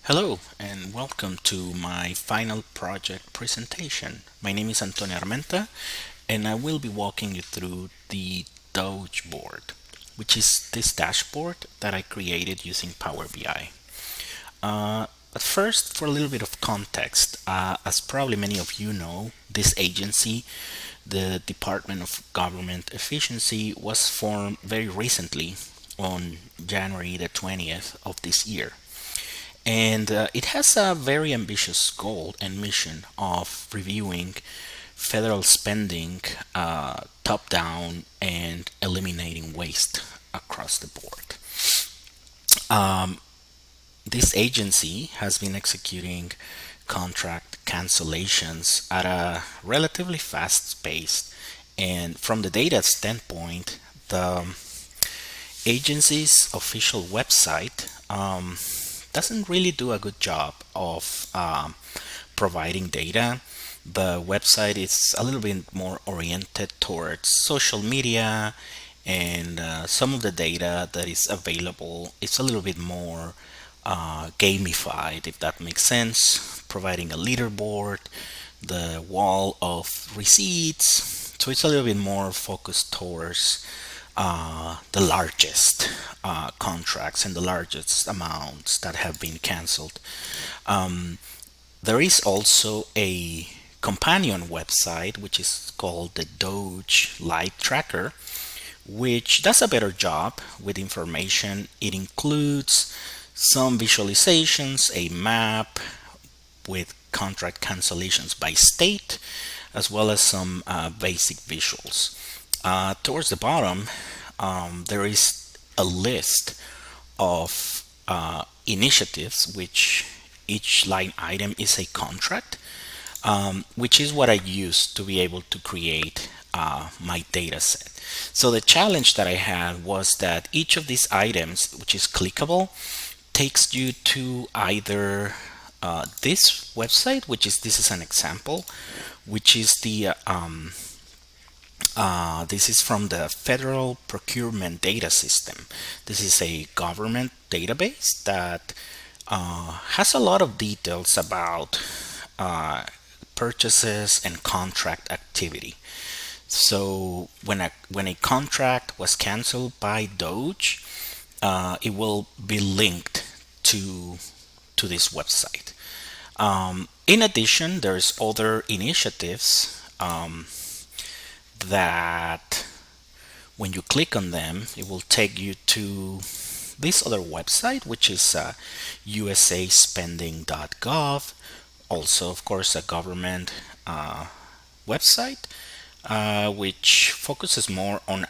Hello and welcome to my final project presentation. My name is Antonio Armenta and I will be walking you through the DOGE Board, which is this dashboard that I created using Power BI. But first, for a little bit of context, as probably many of you know, this agency, the Department of Government Efficiency, was formed very recently on January the 20th of this year. And it has a very ambitious goal and mission of reviewing federal spending top down and eliminating waste across the board. This agency has been executing contract cancellations at a relatively fast pace. And from the data standpoint, the agency's official website doesn't really do a good job of providing data. The website is a little bit more oriented towards social media, and some of the data that is available is a little bit more gamified, if that makes sense, providing a leaderboard, the wall of receipts. So it's a little bit more focused towards the largest contracts and the largest amounts that have been canceled. There is also a companion website which is called the DOGE Light Tracker, which does a better job with information. It includes some visualizations, a map with contract cancellations by state, as well as some basic visuals. Towards the bottom, there is a list of initiatives, which each line item is a contract, which is what I use to be able to create my data set. So the challenge that I had was that each of these items, which is clickable, takes you to either this website, this is an example, which is this is from the Federal Procurement Data System. This is a government database that has a lot of details about purchases and contract activity. So when a contract was canceled by DOGE, it will be linked to this website. In addition, there's other initiatives that when you click on them, it will take you to this other website, which is USAspending.gov. Also, of course, a government website, which focuses more on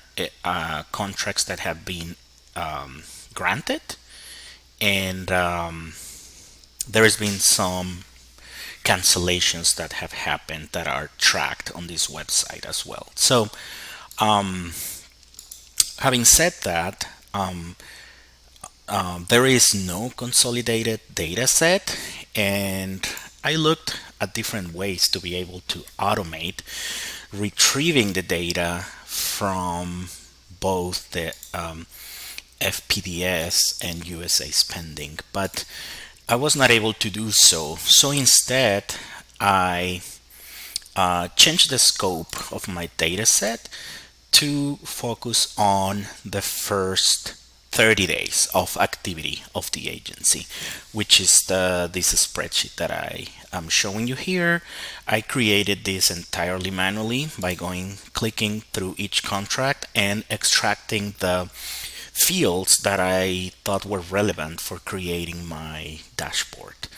contracts that have been granted. And there has been some cancellations that have happened that are tracked on this website as well. So, having said that, there is no consolidated data set, and I looked at different ways to be able to automate retrieving the data from both the FPDS and USAspending, but I was not able to do so. So instead, I changed the scope of my data set to focus on the first 30 days of activity of the agency, which is this spreadsheet that I am showing you here. I created this entirely manually by clicking through each contract and extracting the fields that I thought were relevant for creating my dashboard.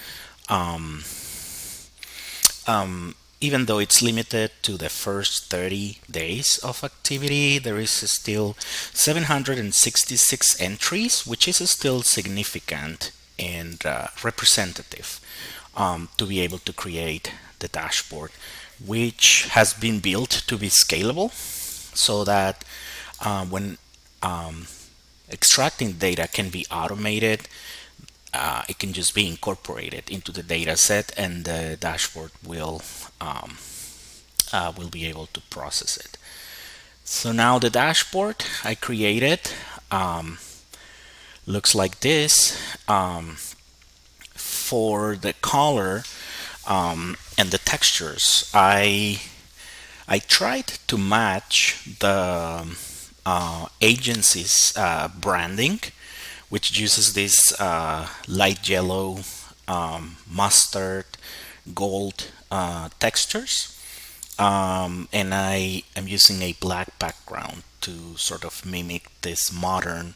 Even though it's limited to the first 30 days of activity, there is still 766 entries, which is still significant and representative to be able to create the dashboard, which has been built to be scalable so that when extracting data can be automated. It can just be incorporated into the data set, and the dashboard will be able to process it. So now the dashboard I created looks like this. for the color and the textures, I tried to match the agency's branding, which uses this light yellow, mustard, gold textures. And I am using a black background to sort of mimic this modern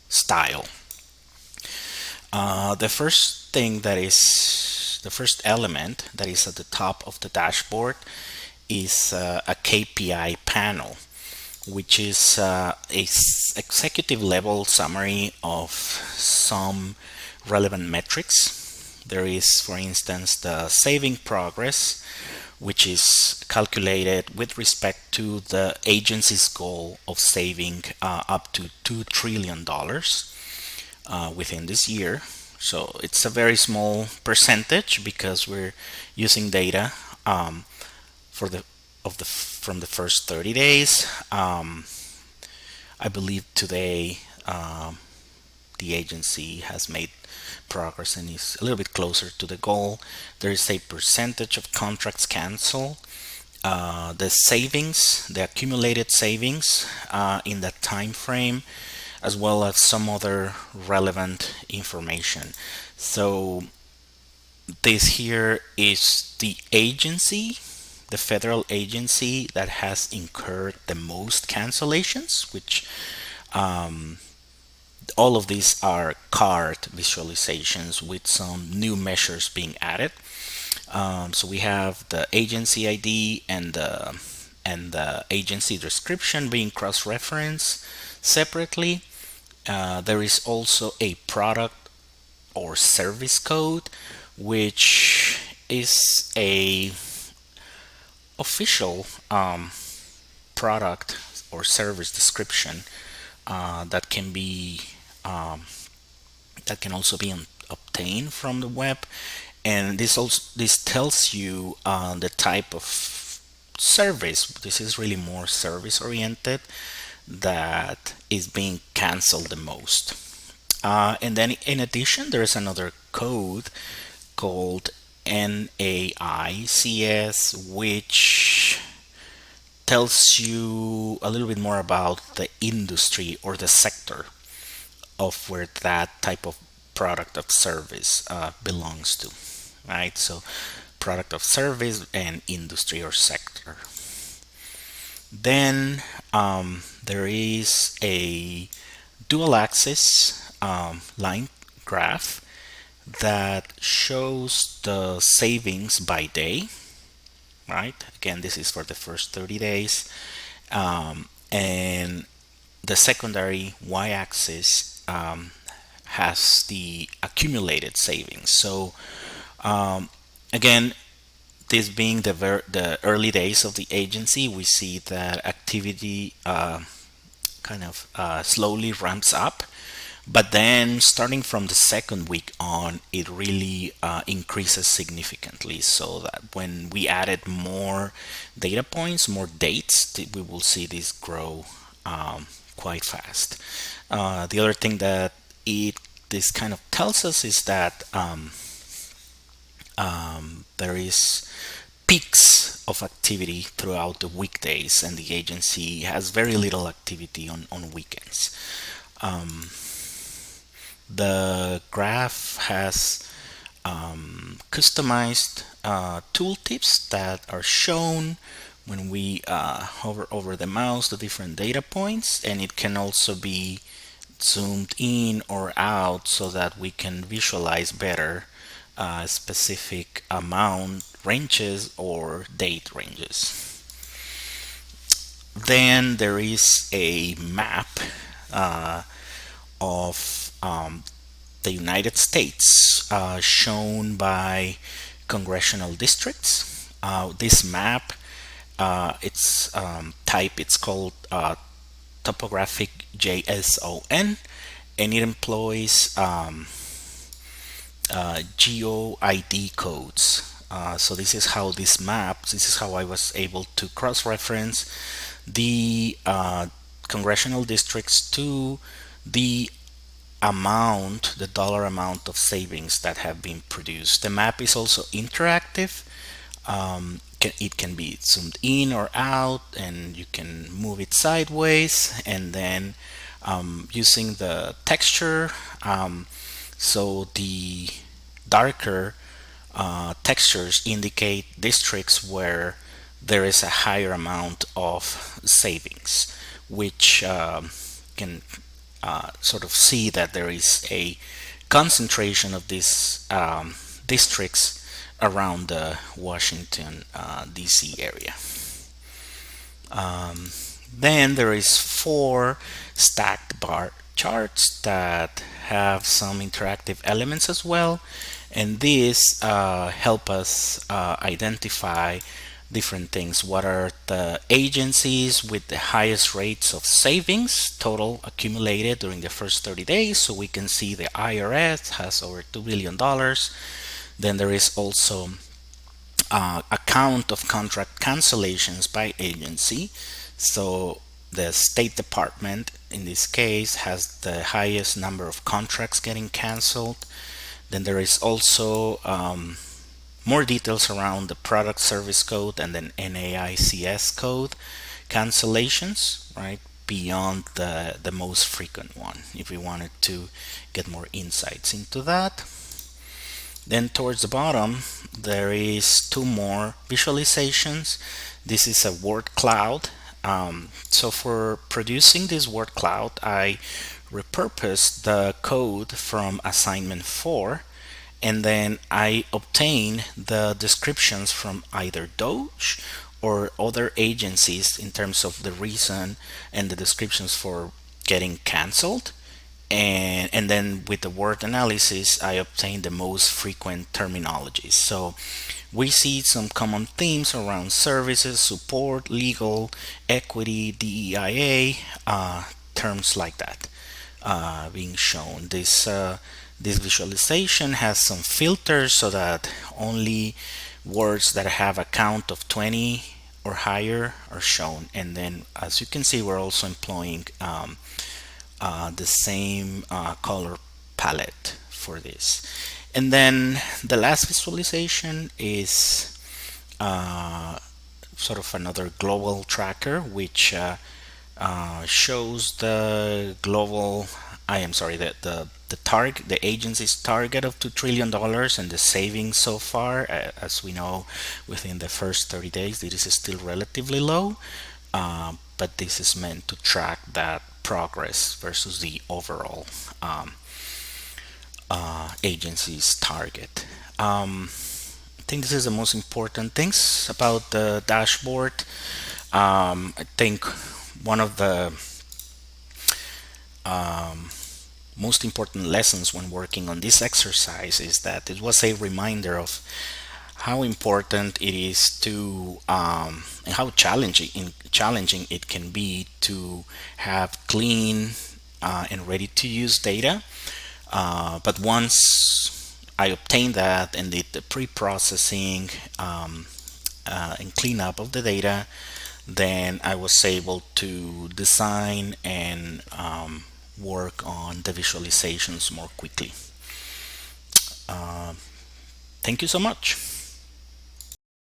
style. The first element that is at the top of the dashboard is a KPI panel, which is executive level summary of some relevant metrics. There is, for instance, the saving progress, which is calculated with respect to the agency's goal of saving up to $2 trillion within this year. So it's a very small percentage because we're using data for from the first 30 days. I believe today the agency has made progress and is a little bit closer to the goal. There is a percentage of contracts canceled, the savings, the accumulated savings in that time frame, as well as some other relevant information. So this here is the agency, the federal agency that has incurred the most cancellations, which all of these are card visualizations with some new measures being added. So we have the agency ID and the agency description being cross-referenced separately. There is also a product or service code, which is a official product or service description that can also be obtained from the web, and this tells you the type of service. This is really more service oriented that is being canceled the most. And then in addition, there is another code called NAICS, which tells you a little bit more about the industry or the sector of where that type of product of service belongs to, right? So product of service and industry or sector. Then there is a dual axis line graph that shows the savings by day, right? Again, this is for the first 30 days. And the secondary y-axis has the accumulated savings. So again, this being the early days of the agency, we see that activity kind of slowly ramps up. But then starting from the second week on, it really increases significantly, so that when we added more data points, more dates, we will see this grow quite fast. The other thing that this kind of tells us is that there is peaks of activity throughout the weekdays, and the agency has very little activity on weekends. The graph has customized tooltips that are shown when we hover over the mouse, the different data points, and it can also be zoomed in or out so that we can visualize better specific amount ranges or date ranges. Then there is a map of the United States shown by congressional districts. This map, it's called topographic JSON, and it employs GeoID codes. So this is how this is how I was able to cross-reference the congressional districts to the amount, the dollar amount of savings that have been produced. The map is also interactive. It can be zoomed in or out, and you can move it sideways, and then using the texture. So the darker textures indicate districts where there is a higher amount of savings, which can sort of see that there is a concentration of these districts around the Washington DC area. Then there is 4 stacked bar charts that have some interactive elements as well, and these help us identify different things. What are the agencies with the highest rates of savings total accumulated during the first 30 days? So we can see the IRS has over $2 billion. Then there is also a count of contract cancellations by agency. So the State Department in this case has the highest number of contracts getting canceled. Then there is also more details around the product service code and then NAICS code cancellations, right, beyond the most frequent one, if we wanted to get more insights into that. Then towards the bottom there is 2 more visualizations. This is a word cloud. So for producing this word cloud, I repurposed the code from assignment 4, and then I obtain the descriptions from either DOGE or other agencies in terms of the reason and the descriptions for getting canceled. And then with the word analysis, I obtain the most frequent terminologies. So we see some common themes around services, support, legal, equity, DEIA, terms like that being shown. This visualization has some filters so that only words that have a count of 20 or higher are shown. And then, as you can see, we're also employing the same color palette for this. And then the last visualization is sort of another global tracker, which shows the global, the agency's target of $2 trillion and the savings so far. As we know, within the first 30 days, this is still relatively low, but this is meant to track that progress versus the overall agency's target. I think this is the most important things about the dashboard. I think one of the most important lessons when working on this exercise is that it was a reminder of how important it is to and how challenging it can be to have clean and ready to use data. But once I obtained that and did the pre-processing and cleanup of the data, then I was able to design and work on the visualizations more quickly. Thank you so much.